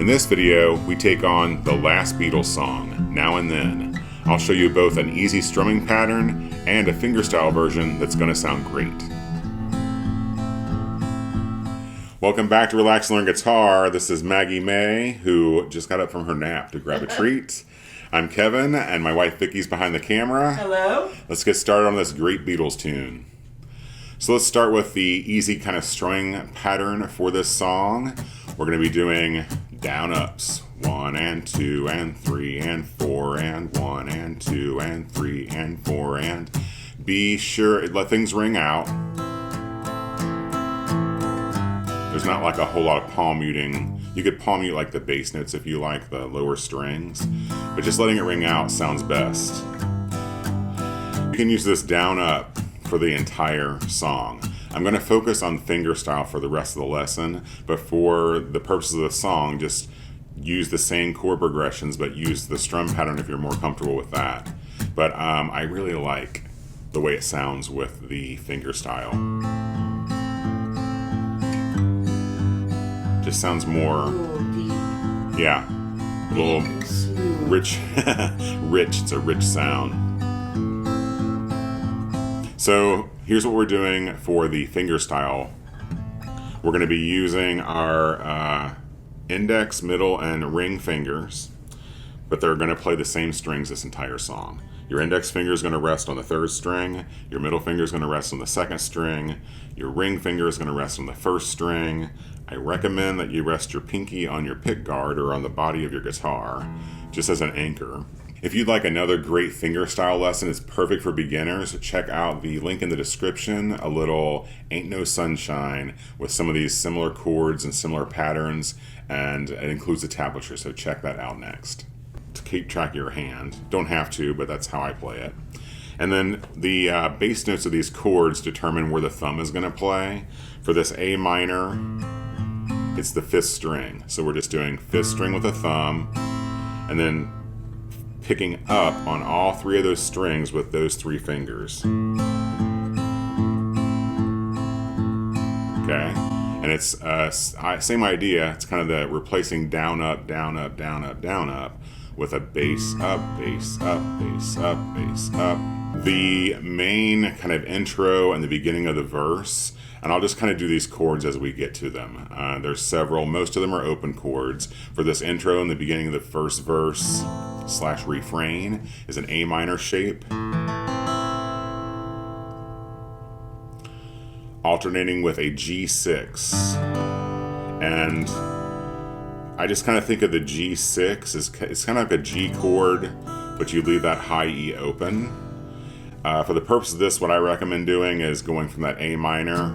In this video, we take on the last Beatles song, Now and Then. I'll show you both an easy strumming pattern and a fingerstyle version that's going to sound great. Welcome back to Relax and Learn Guitar. This is Maggie May, who just got up from her nap to grab a treat. I'm Kevin, and my wife Vicky's behind the camera. Hello. Let's get started on this great Beatles tune. So let's start with the easy kind of strumming pattern for this song. We're going to be doing down ups. 1 and 2 and 3 and 4 and 1 and 2 and 3 and 4 and be sure let things ring out. There's not like a whole lot of palm muting. You could palm mute like the bass notes if you like the lower strings, but just letting it ring out sounds best. You can use this down up for the entire song. I'm going to focus on fingerstyle for the rest of the lesson, but for the purposes of the song, just use the same chord progressions, but use the strum pattern if you're more comfortable with that. But I really like the way it sounds with the fingerstyle. Just sounds more, yeah, a little rich. It's a rich sound. So here's what we're doing for the fingerstyle. We're going to be using our index, middle, and ring fingers, but they're going to play the same strings this entire song. Your index finger is going to rest on the third string, your middle finger is going to rest on the second string, your ring finger is going to rest on the first string. I recommend that you rest your pinky on your pick guard or on the body of your guitar, just as an anchor. If you'd like another great fingerstyle lesson, it's perfect for beginners. Check out the link in the description, a little Ain't No Sunshine with some of these similar chords and similar patterns, and it includes a tablature, so check that out next. To keep track of your hand. Don't have to, but that's how I play it. And then the bass notes of these chords determine where the thumb is going to play. For this A minor, it's the 5th string. So we're just doing 5th string with a thumb, and then picking up on all 3 of those strings with those 3 fingers. Okay, and it's same idea. It's kind of the replacing down up, down up, down up, down up with a bass up, bass up, bass up, bass up. The main kind of intro and the beginning of the verse, and I'll just kind of do these chords as we get to them. There's several, most of them are open chords. For this intro and the beginning of the first verse / refrain is an A minor shape, alternating with a G6. And I just kind of think of the G6 as it's kind of like a G chord, but you leave that high E open. For the purpose of this, what I recommend doing is going from that A minor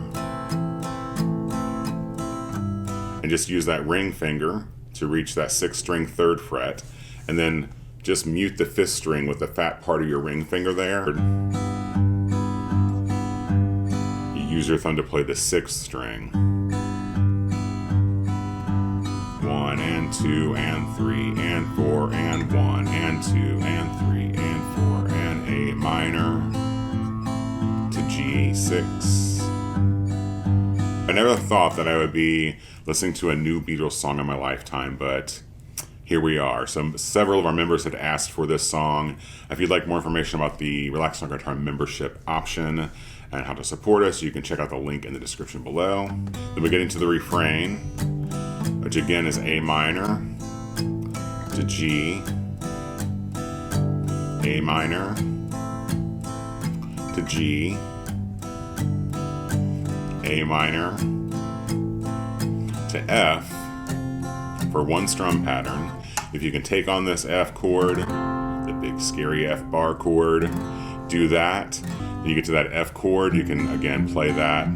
and just use that ring finger to reach that 6th string 3rd fret, and then just mute the 5th string with the fat part of your ring finger there. You use your thumb to play the 6th string. 1 and 2 and 3 and 4 and 1 and 2 and 3 and 4 and A minor to G6. I never thought that I would be listening to a new Beatles song in my lifetime, but here we are. So several of our members had asked for this song. If you'd like more information about the Relax and Learn Guitar membership option and how to support us, you can check out the link in the description below. Then we get into the refrain, which again is A minor to G, A minor to G, A minor to F for one strum pattern. If you can take on this F chord, the big scary F bar chord, do that. When you get to that F chord, you can again play that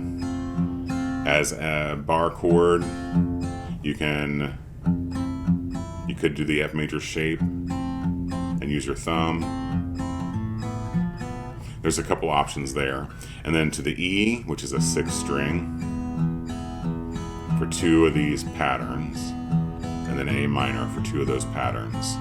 as a bar chord. You could do the F major shape and use your thumb. There's a couple options there. And then to the E, which is a 6th string for 2 of these patterns, and then A minor for 2 of those patterns.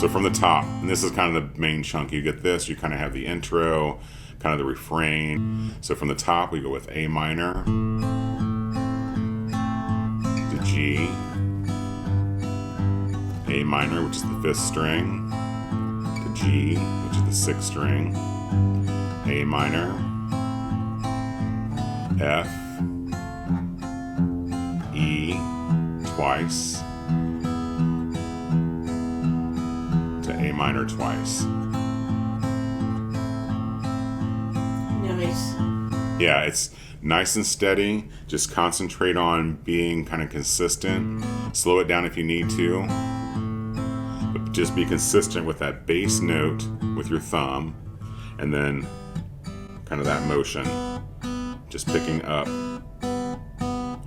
So from the top, and this is kind of the main chunk, you get this, you kind of have the intro, kind of the refrain. So from the top, we go with A minor to G, A minor, which is the 5th string, to G, which is the 6th string, A minor, F, E twice, to A minor twice. Nice. Yeah, it's nice and steady. Just concentrate on being kind of consistent. Slow it down if you need to. But just be consistent with that bass note with your thumb, and then kind of that motion. Just picking up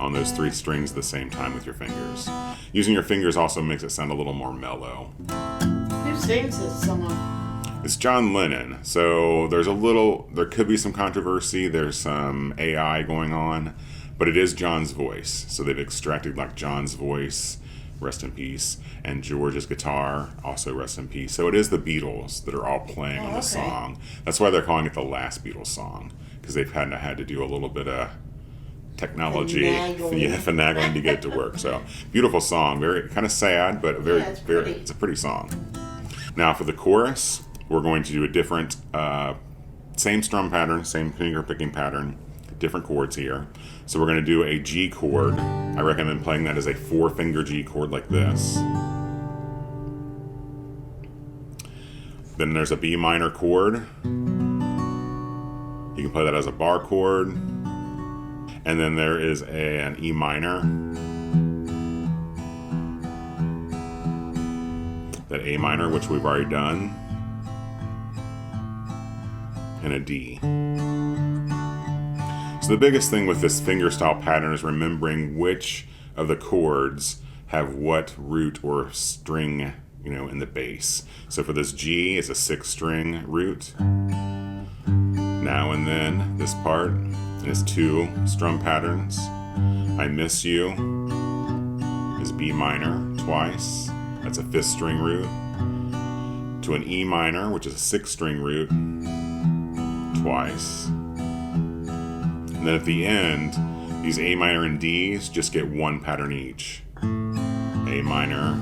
on those 3 strings at the same time with your fingers. Using your fingers also makes it sound a little more mellow. Who sings this song? It's John Lennon, so there could be some controversy, there's some AI going on, but it is John's voice. So they've extracted like John's voice, rest in peace, and George's guitar, also rest in peace. So it is the Beatles that are all playing on the song. That's why they're calling it the last Beatles song, because they've had to do a little bit of technology, finagling to get it to work. So beautiful song, very kind of sad, but it's a pretty song. Now for the chorus, we're going to do a different, same strum pattern, same finger picking pattern, different chords here. So we're going to do a G chord. I recommend playing that as a 4-finger G chord like this. Then there's a B minor chord. You can play that as a bar chord. And then there is an E minor. That A minor, which we've already done. And a D. So the biggest thing with this fingerstyle pattern is remembering which of the chords have what root or string, in the bass. So for this G, it's a 6-string root. Now and then, this part is 2 strum patterns. I Miss You is B minor twice. That's a 5th string root. To an E minor, which is a 6-string root, twice. And then at the end, these A minor and Ds just get 1 pattern each. A minor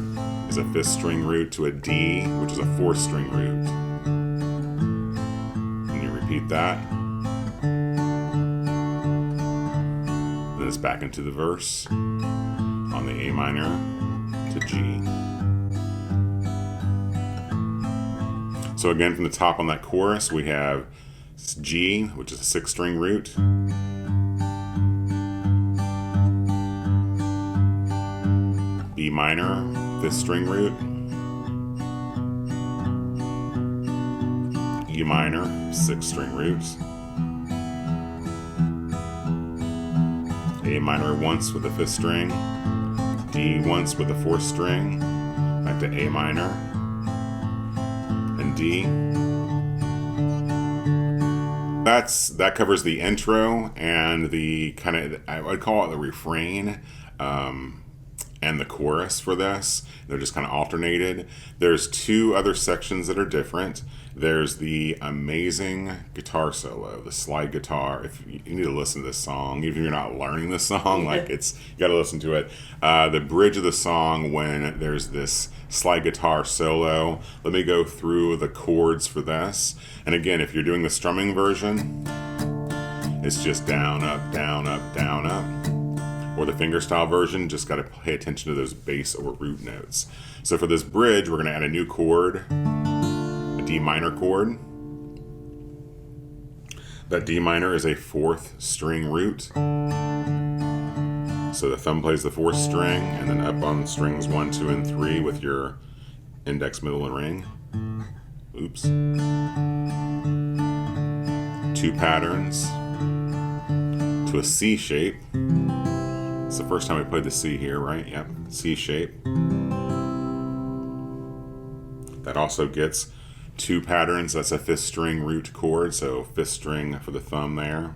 is a 5th string root to a D, which is a 4th string root. And you repeat that. Then it's back into the verse on the A minor to G. So again, from the top on that chorus, we have G, which is a 6-string root. B minor, 5th string root. E minor, 6th string root. A minor once with the 5th string. D once with the 4th string. Back to A minor. And D. That covers the intro and the kind of, I would call it the refrain, and the chorus for this. They're just kind of alternated. There's 2 other sections that are different. There's the amazing guitar solo, the slide guitar. If you need to listen to this song, even if you're not learning this song, you got to listen to it. The bridge of the song, when there's this slide guitar solo. Let me go through the chords for this. And again, if you're doing the strumming version, it's just down, up, down, up, down, up. Or the fingerstyle version, just got to pay attention to those bass or root notes. So for this bridge, we're going to add a new chord, a D minor chord. That D minor is a 4th string root. So the thumb plays the 4th string, and then up on strings 1, 2, and 3 with your index, middle, and ring. Oops. 2 patterns to a C shape. It's the first time we played the C here, right? Yep, C shape. That also gets 2 patterns. That's a 5th string root chord, so 5th string for the thumb there.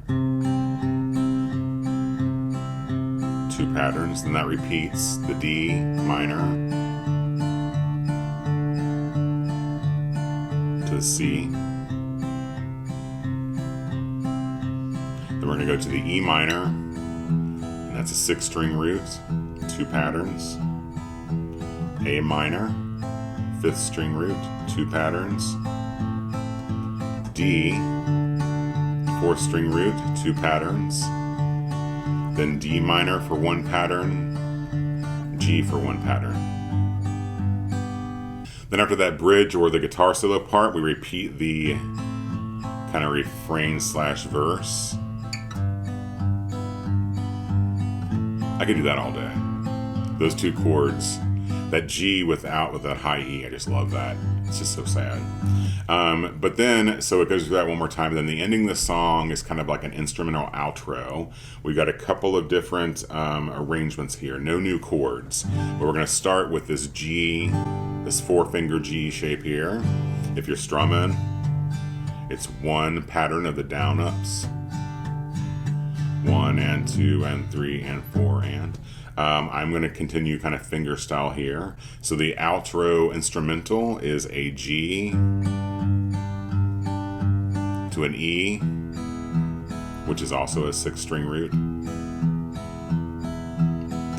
2 patterns, then that repeats the D minor to the C. Then we're going to go to the E minor, and that's a 6th string root, 2 patterns. A minor, 5th string root, 2 patterns. D, 4th string root, 2 patterns. Then D minor for 1 pattern, G for 1 pattern. Then after that bridge or the guitar solo part, we repeat the kind of refrain slash verse. I could do that all day. Those 2 chords, that G with that high E, I just love that. It's just so sad. But then, so it goes through that one more time. Then the ending of the song is kind of like an instrumental outro. We've got a couple of different arrangements here. No new chords. But we're going to start with this G, this 4-finger G shape here. If you're strumming, it's 1 pattern of the down ups. 1 and 2 and 3 and 4 and. I'm going to continue kind of fingerstyle here. So the outro instrumental is a G to an E, which is also a 6th string root,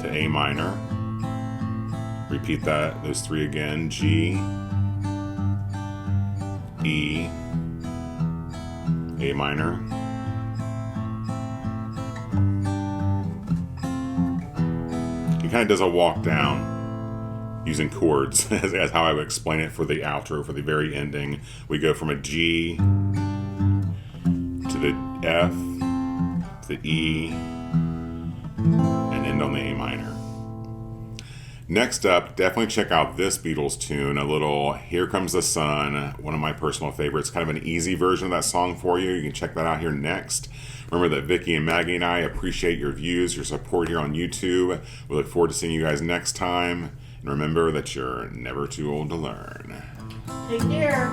to A minor. Repeat those 3 again. G, E, A minor. Kind of does a walk down using chords as how I would explain it for the outro. For the very ending, we go from a G to the F to the E and end on the A minor. Next up, definitely check out this Beatles tune, a little Here Comes the Sun, one of my personal favorites. Kind of an easy version of that song for you. You can check that out here next. Remember that Vicky and Maggie and I appreciate your views, your support here on YouTube. We look forward to seeing you guys next time. And remember that you're never too old to learn. Take care.